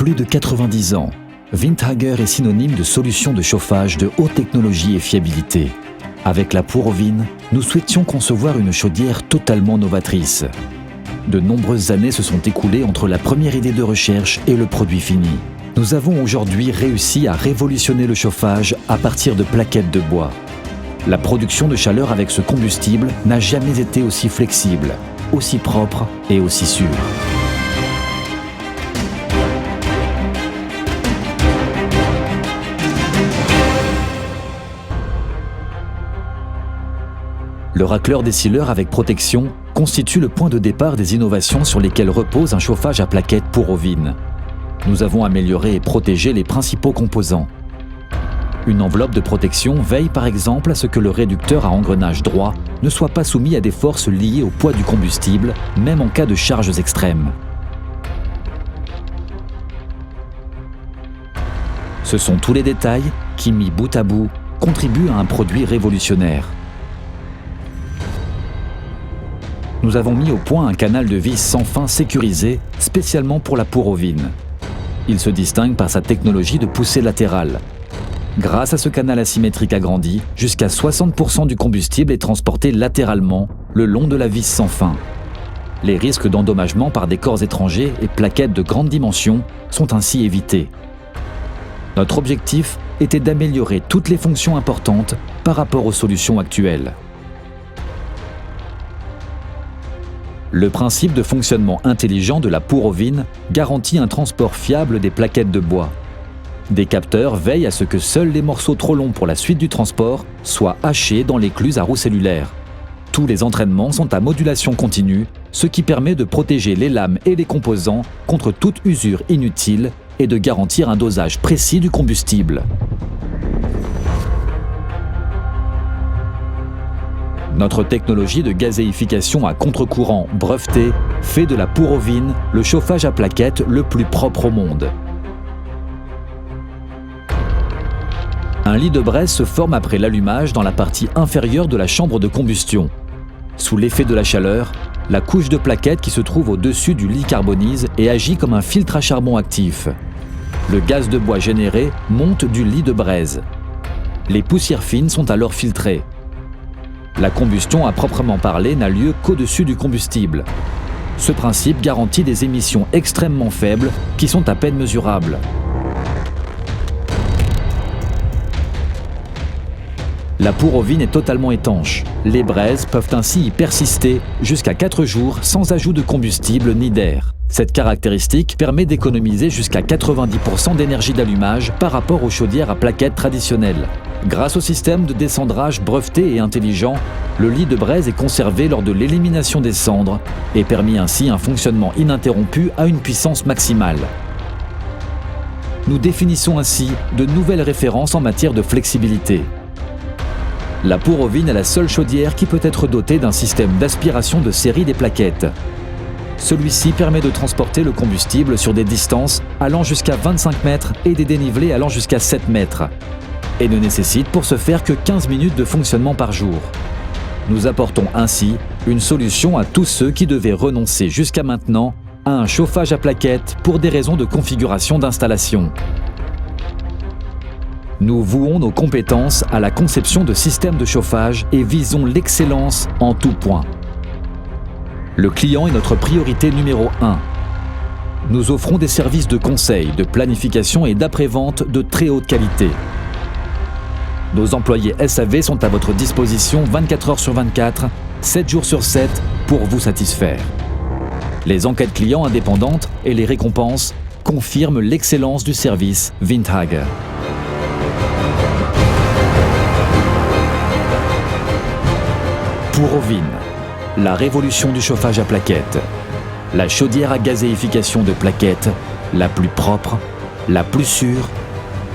plus de 90 ans, Windhager est synonyme de solution de chauffage de haute technologie et fiabilité. Avec la Pour-Ovine, nous souhaitions concevoir une chaudière totalement novatrice. De nombreuses années se sont écoulées entre la première idée de recherche et le produit fini. Nous avons aujourd'hui réussi à révolutionner le chauffage à partir de plaquettes de bois. La production de chaleur avec ce combustible n'a jamais été aussi flexible, aussi propre et aussi sûre. Le racleur décileur avec protection constitue le point de départ des innovations sur lesquelles repose un chauffage à plaquettes Pour-Ovine. Nous avons amélioré et protégé les principaux composants. Une enveloppe de protection veille par exemple à ce que le réducteur à engrenage droit ne soit pas soumis à des forces liées au poids du combustible, même en cas de charges extrêmes. Ce sont tous les détails qui, mis bout à bout, contribuent à un produit révolutionnaire. Nous avons mis au point un canal de vis sans fin sécurisé, spécialement pour la Pour-Ovine. Il se distingue par sa technologie de poussée latérale. Grâce à ce canal asymétrique agrandi, jusqu'à 60% du combustible est transporté latéralement, le long de la vis sans fin. Les risques d'endommagement par des corps étrangers et plaquettes de grande dimension sont ainsi évités. Notre objectif était d'améliorer toutes les fonctions importantes par rapport aux solutions actuelles. Le principe de fonctionnement intelligent de la Pour-Ovine garantit un transport fiable des plaquettes de bois. Des capteurs veillent à ce que seuls les morceaux trop longs pour la suite du transport soient hachés dans l'écluse à roue cellulaire. Tous les entraînements sont à modulation continue, ce qui permet de protéger les lames et les composants contre toute usure inutile et de garantir un dosage précis du combustible. Notre technologie de gazéification à contre-courant brevetée fait de la Pour-Ovine le chauffage à plaquettes le plus propre au monde. Un lit de braise se forme après l'allumage dans la partie inférieure de la chambre de combustion. Sous l'effet de la chaleur, la couche de plaquettes qui se trouve au-dessus du lit carbonise et agit comme un filtre à charbon actif. Le gaz de bois généré monte du lit de braise. Les poussières fines sont alors filtrées. La combustion à proprement parler n'a lieu qu'au-dessus du combustible. Ce principe garantit des émissions extrêmement faibles qui sont à peine mesurables. La Pour-Ovine est totalement étanche. Les braises peuvent ainsi y persister jusqu'à 4 jours sans ajout de combustible ni d'air. Cette caractéristique permet d'économiser jusqu'à 90% d'énergie d'allumage par rapport aux chaudières à plaquettes traditionnelles. Grâce au système de descendrage breveté et intelligent, le lit de braise est conservé lors de l'élimination des cendres et permet ainsi un fonctionnement ininterrompu à une puissance maximale. Nous définissons ainsi de nouvelles références en matière de flexibilité. La Pour-Ovine est la seule chaudière qui peut être dotée d'un système d'aspiration de série des plaquettes. Celui-ci permet de transporter le combustible sur des distances allant jusqu'à 25 mètres et des dénivelés allant jusqu'à 7 mètres. Et ne nécessite pour ce faire que 15 minutes de fonctionnement par jour. Nous apportons ainsi une solution à tous ceux qui devaient renoncer jusqu'à maintenant à un chauffage à plaquettes pour des raisons de configuration d'installation. Nous vouons nos compétences à la conception de systèmes de chauffage et visons l'excellence en tout point. Le client est notre priorité numéro 1. Nous offrons des services de conseil, de planification et d'après-vente de très haute qualité. Nos employés SAV sont à votre disposition 24 heures sur 24, 7 jours sur 7 pour vous satisfaire. Les enquêtes clients indépendantes et les récompenses confirment l'excellence du service Windhager. Pour-Ovine, la révolution du chauffage à plaquettes. La chaudière à gazéification de plaquettes, la plus propre, la plus sûre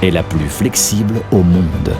et la plus flexible au monde.